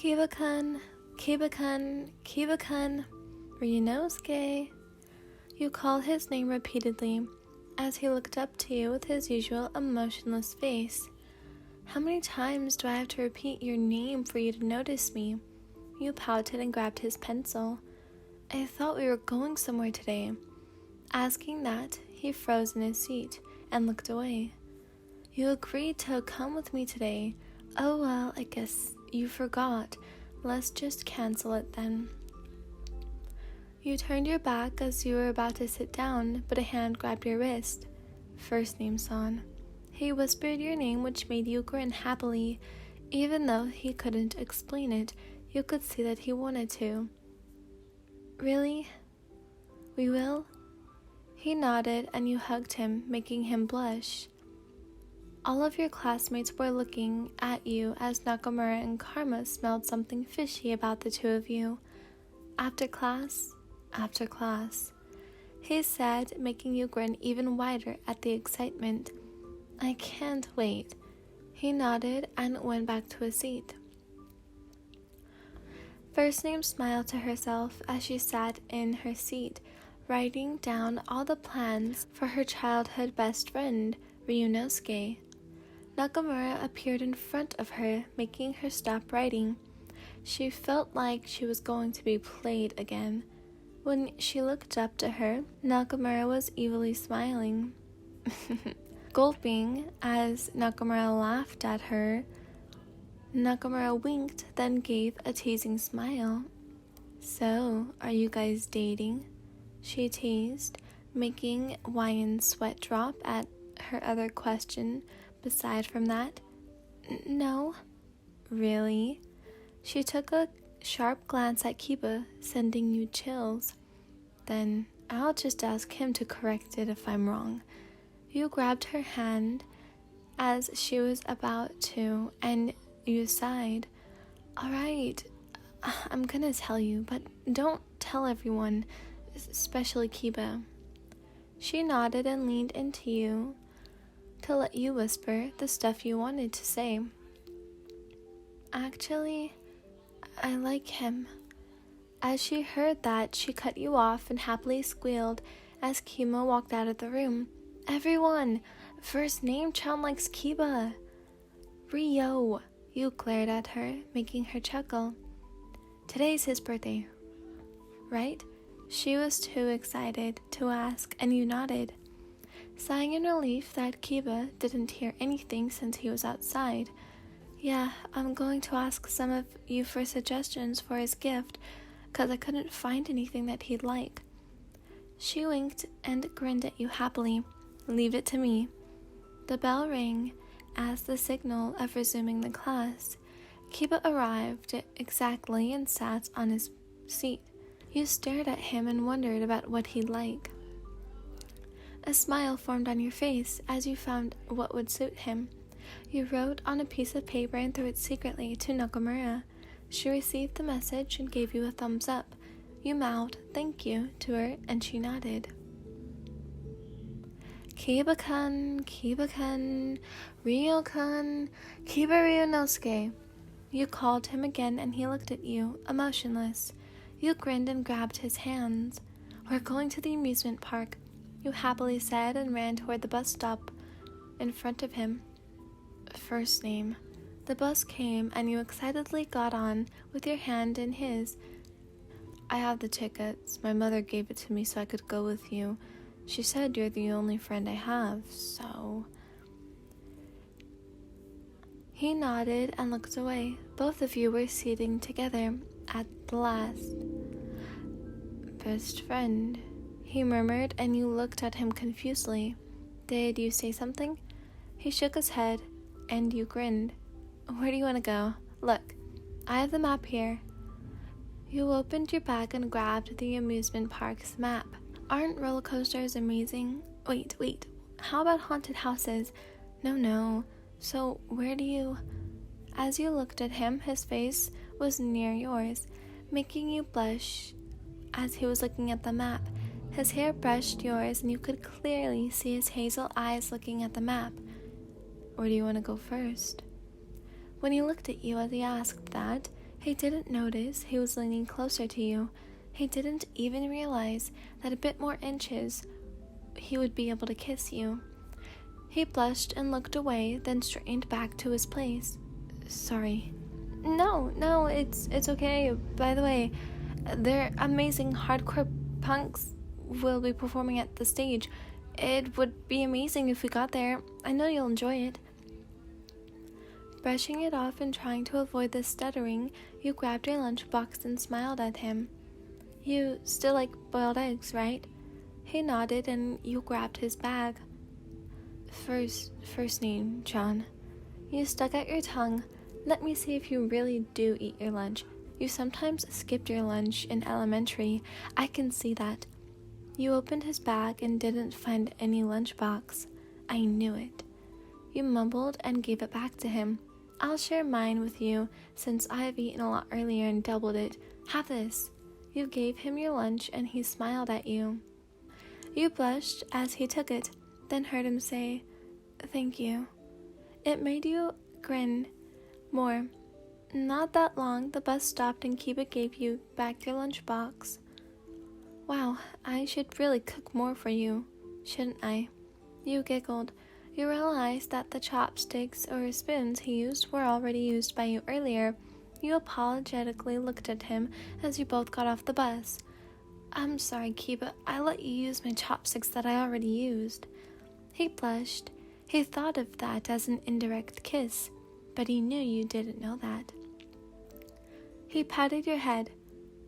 Chiba-kun, Chiba-kun, Chiba-kun, Ryuunosuke. You called his name repeatedly as he looked up to you with his usual emotionless face. How many times do I have to repeat your name for you to notice me? You pouted and grabbed his pencil. I thought we were going somewhere today. Asking that, he froze in his seat and looked away. You agreed to come with me today. Oh well, I guess you forgot. Let's just cancel it then. You turned your back as you were about to sit down, but a hand grabbed your wrist. First name San. He whispered your name, which made you grin happily. Even though he couldn't explain it, you could see that he wanted to. Really? We will? He nodded and you hugged him, making him blush. All of your classmates were looking at you as Nakamura and Karma smelled something fishy about the two of you. After class, he said, making you grin even wider at the excitement. I can't wait. He nodded and went back to his seat. First name smiled to herself as she sat in her seat, writing down all the plans for her childhood best friend, Ryuunosuke. Nakamura appeared in front of her, making her stop writing. She felt like she was going to be played again. When she looked up to her, Nakamura was evilly smiling. Gulping as Nakamura laughed at her, Nakamura winked, then gave a teasing smile. So, are you guys dating? She teased, making Wyan's sweat drop at her other question. Beside from that, no. Really? She took a sharp glance at Chiba, sending you chills. Then I'll just ask him to correct it if I'm wrong. You grabbed her hand as she was about to, and you sighed. All right, I'm gonna tell you, but don't tell everyone, especially Chiba. She nodded and leaned into you to let you whisper the stuff you wanted to say. Actually, I like him. As she heard that, she cut you off and happily squealed as Kimo walked out of the room. Everyone, first name Chan likes Chiba. Rio, you glared at her, making her chuckle. Today's his birthday, right? She was too excited to ask, and you nodded, sighing in relief that Chiba didn't hear anything since he was outside. Yeah, I'm going to ask some of you for suggestions for his gift, 'cause I couldn't find anything that he'd like. She winked and grinned at you happily. Leave it to me. The bell rang as the signal of resuming the class. Chiba arrived exactly and sat on his seat. You stared at him and wondered about what he'd like. A smile formed on your face as you found what would suit him. You wrote on a piece of paper and threw it secretly to Nakamura. She received the message and gave you a thumbs up. You mouthed thank you to her and she nodded. Chiba-kun, Chiba-kun, Rio-kun, Chiba Ryuunosuke. You called him again and he looked at you, emotionless. You grinned and grabbed his hands. We're going to the amusement park, you happily said and ran toward the bus stop in front of him. First name. The bus came and you excitedly got on with your hand in his. I have the tickets. My mother gave it to me so I could go with you. She said you're the only friend I have, so... He nodded and looked away. Both of you were sitting together at the last. Best friend, he murmured, and you looked at him confusedly. Did you say something? He shook his head, and you grinned. Where do you want to go? Look, I have the map here. You opened your bag and grabbed the amusement park's map. Aren't roller coasters amazing? Wait, how about haunted houses? No. So where do you... As you looked at him, his face was near yours, making you blush as he was looking at the map. His hair brushed yours and you could clearly see his hazel eyes looking at the map. Where do you want to go first? When he looked at you as he asked that, He didn't notice he was leaning closer to you. He didn't even realize that a bit more inches he would be able to kiss you. He blushed and looked away, then straightened back to his place. Sorry. No, it's okay. By the way, they're amazing hardcore punks will be performing at the stage. It would be amazing if we got there. I know you'll enjoy it. Brushing it off and trying to avoid the stuttering, you grabbed your lunchbox and smiled at him. You still like boiled eggs, right? He nodded and you grabbed his bag. First name, John. You stuck out your tongue. Let me see if you really do eat your lunch. You sometimes skipped your lunch in elementary. I can see that. You opened his bag and didn't find any lunchbox. I knew it. You mumbled and gave it back to him. I'll share mine with you since I have eaten a lot earlier and doubled it. Have this. You gave him your lunch and he smiled at you. You blushed as he took it, then heard him say, Thank you. It made you grin more. Not that long, the bus stopped and Chiba gave you back your lunchbox. Wow, I should really cook more for you, shouldn't I? You giggled. You realized that the chopsticks or spoons he used were already used by you earlier. You apologetically looked at him as you both got off the bus. I'm sorry, Chiba. I let you use my chopsticks that I already used. He blushed. He thought of that as an indirect kiss, but he knew you didn't know that. He patted your head.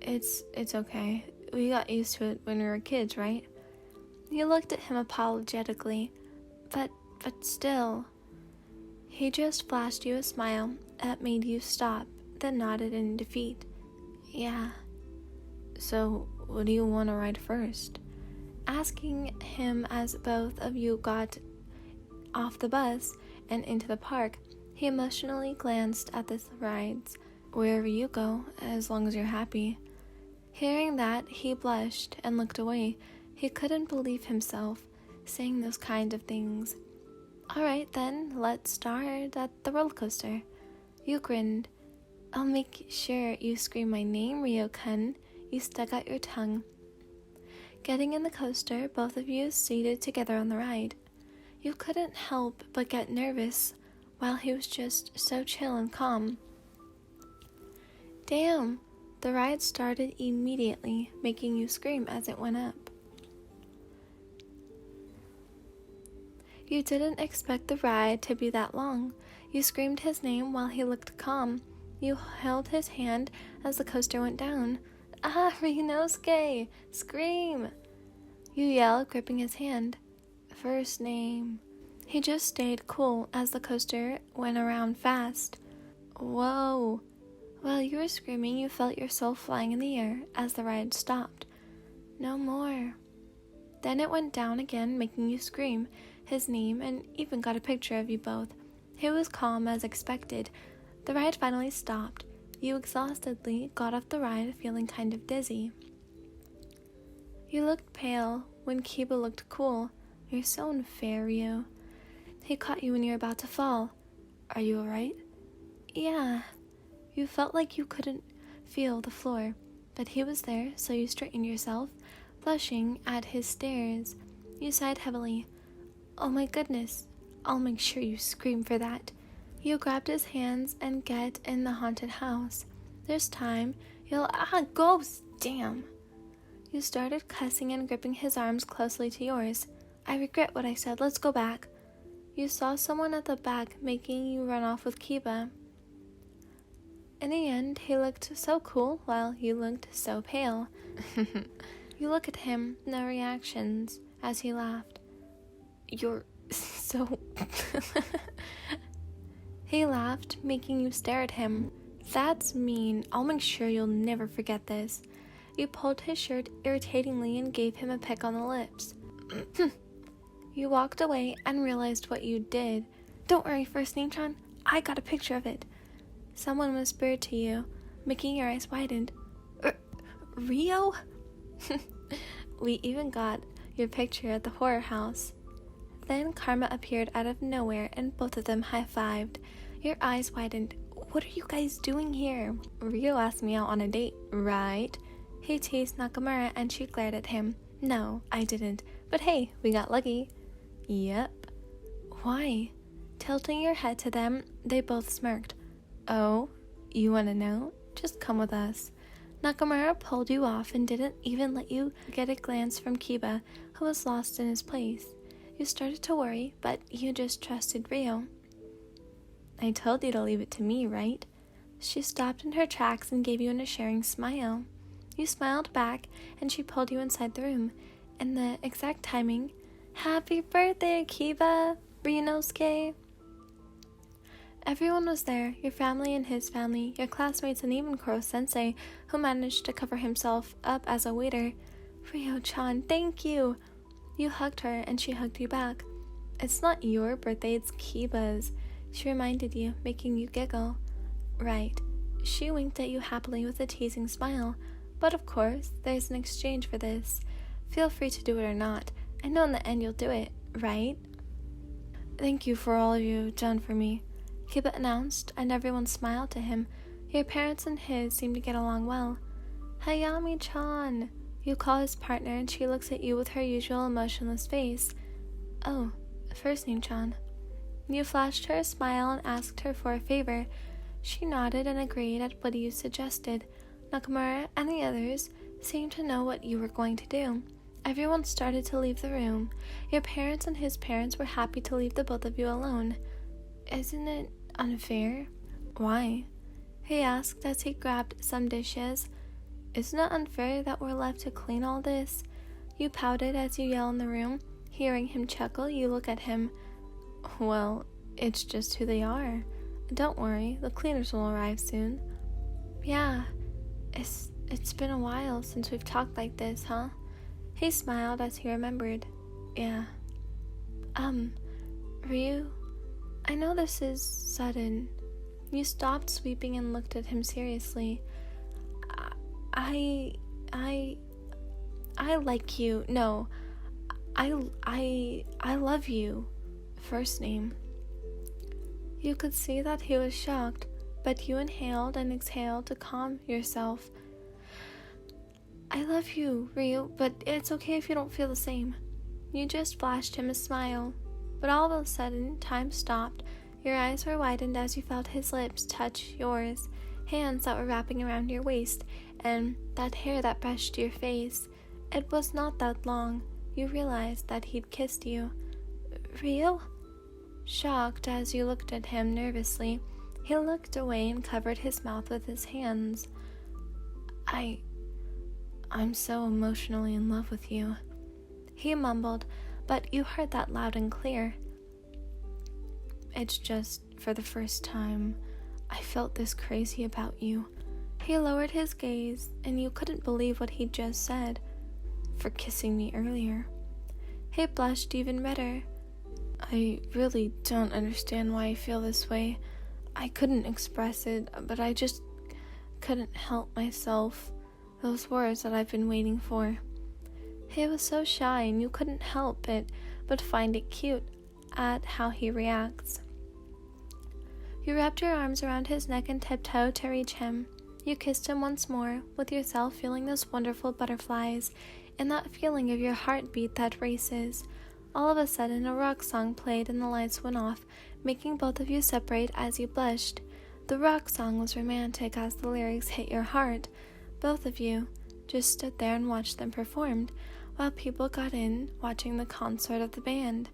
It's okay. We got used to it when we were kids, right? You looked at him apologetically, but still. He just flashed you a smile that made you stop, then nodded in defeat. Yeah. So, what do you want to ride first? Asking him as both of you got off the bus and into the park, he emotionally glanced at the rides. Wherever you go, as long as you're happy. Hearing that, he blushed and looked away. He couldn't believe himself saying those kind of things. Alright then, let's start at the roller coaster. You grinned. I'll make sure you scream my name, Ryo-kun. You stuck out your tongue. Getting in the coaster, both of you seated together on the ride. You couldn't help but get nervous while he was just so chill and calm. Damn! The ride started immediately, making you scream as it went up. You didn't expect the ride to be that long. You screamed his name while he looked calm. You held his hand as the coaster went down. Ah, Ryuunosuke! Scream! You yelled, gripping his hand. First name. He just stayed cool as the coaster went around fast. Whoa! While you were screaming, you felt your soul flying in the air as the ride stopped. No more. Then it went down again, making you scream his name and even got a picture of you both. He was calm as expected. The ride finally stopped. You exhaustedly got off the ride, feeling kind of dizzy. You looked pale when Chiba looked cool. You're so unfair, Ryo. He caught you when you were about to fall. Are you alright? Yeah. You felt like you couldn't feel the floor, but he was there, so you straightened yourself, blushing at his stares. You sighed heavily. Oh my goodness, I'll make sure you scream for that. You grabbed his hands and get in the haunted house. This time, you'll ghost, damn. You started cussing and gripping his arms closely to yours. I regret what I said, let's go back. You saw someone at the back making you run off with Chiba. In the end, he looked so cool while you looked so pale. You look at him, no reactions, as he laughed. You're so... He laughed, making you stare at him. That's mean. I'll make sure you'll never forget this. You pulled his shirt irritatingly and gave him a peck on the lips. You walked away and realized what you did. Don't worry, First Name Chan. I got a picture of it. Someone whispered to you, making your eyes widen. Ryo? We even got your picture at the horror house. Then Karma appeared out of nowhere and both of them high-fived. Your eyes widened. What are you guys doing here? Ryu asked me out on a date, right? He teased Nakamura and she glared at him. No, I didn't. But hey, we got lucky. Yep. Why? Tilting your head to them, they both smirked. Oh, you want to know? Just come with us. Nakamura pulled you off and didn't even let you get a glance from Chiba, who was lost in his place. You started to worry, but you just trusted Ryo. I told you to leave it to me, right? She stopped in her tracks and gave you an assuring smile. You smiled back, and she pulled you inside the room. In the exact timing, Happy birthday, Chiba! Ryuunosuke! Everyone was there, your family and his family, your classmates, and even Koro-sensei, who managed to cover himself up as a waiter. Ryo-chan, thank you! You hugged her, and she hugged you back. It's not your birthday, it's Chiba's, she reminded you, making you giggle. Right. She winked at you happily with a teasing smile. But of course, there's an exchange for this. Feel free to do it or not. I know in the end you'll do it, right? Thank you for all you've done for me, Chiba announced, and everyone smiled to him. Your parents and his seem to get along well. Hayami-chan, you call his partner, and she looks at you with her usual emotionless face. Oh, first name Chan. You flashed her a smile and asked her for a favor. She nodded and agreed at what you suggested. Nakamura and the others seemed to know what you were going to do. Everyone started to leave the room. Your parents and his parents were happy to leave the both of you alone. Isn't it unfair? Why? He asked as he grabbed some dishes. Isn't it unfair that we're left to clean all this? You pouted as you yelled in the room. Hearing him chuckle, you look at him. Well, it's just who they are. Don't worry, the cleaners will arrive soon. Yeah, it's been a while since we've talked like this, huh? He smiled as he remembered. Yeah. Ryu, I know this is sudden. You stopped sweeping and looked at him seriously. I like you. No, I love you. First name. You could see that he was shocked, but you inhaled and exhaled to calm yourself. I love you, Ryu, but it's okay if you don't feel the same. You just flashed him a smile, but all of a sudden, time stopped. Your eyes were widened as you felt his lips touch yours, hands that were wrapping around your waist, and that hair that brushed your face. It was not that long. You realized that he'd kissed you. Ryu? Shocked as you looked at him nervously, he looked away and covered his mouth with his hands. I'm so emotionally in love with you, he mumbled, but you heard that loud and clear. It's just, for the first time, I felt this crazy about you. He lowered his gaze, and you couldn't believe what he'd just said. For kissing me earlier. He blushed even redder. I really don't understand why I feel this way. I couldn't express it, but I just couldn't help myself. Those words that I've been waiting for. He was so shy and you couldn't help it but find it cute at how he reacts. You wrapped your arms around his neck and tiptoed to reach him. You kissed him once more, with yourself feeling those wonderful butterflies and that feeling of your heartbeat that races. All of a sudden, a rock song played and the lights went off, making both of you separate as you blushed. The rock song was romantic as the lyrics hit your heart. Both of you just stood there and watched them performed, while people got in watching the concert of the band.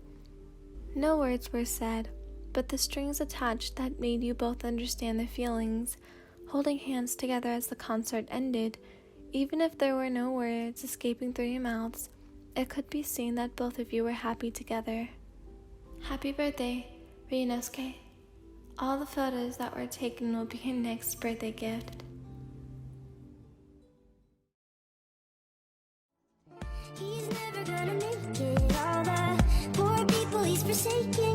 No words were said, but the strings attached that made you both understand the feelings, holding hands together as the concert ended. Even if there were no words escaping through your mouths, it could be seen that both of you were happy together. Happy birthday, Ryunosuke. All the photos that were taken will be your next birthday gift. He's never gonna make it, all the poor people he's forsaken.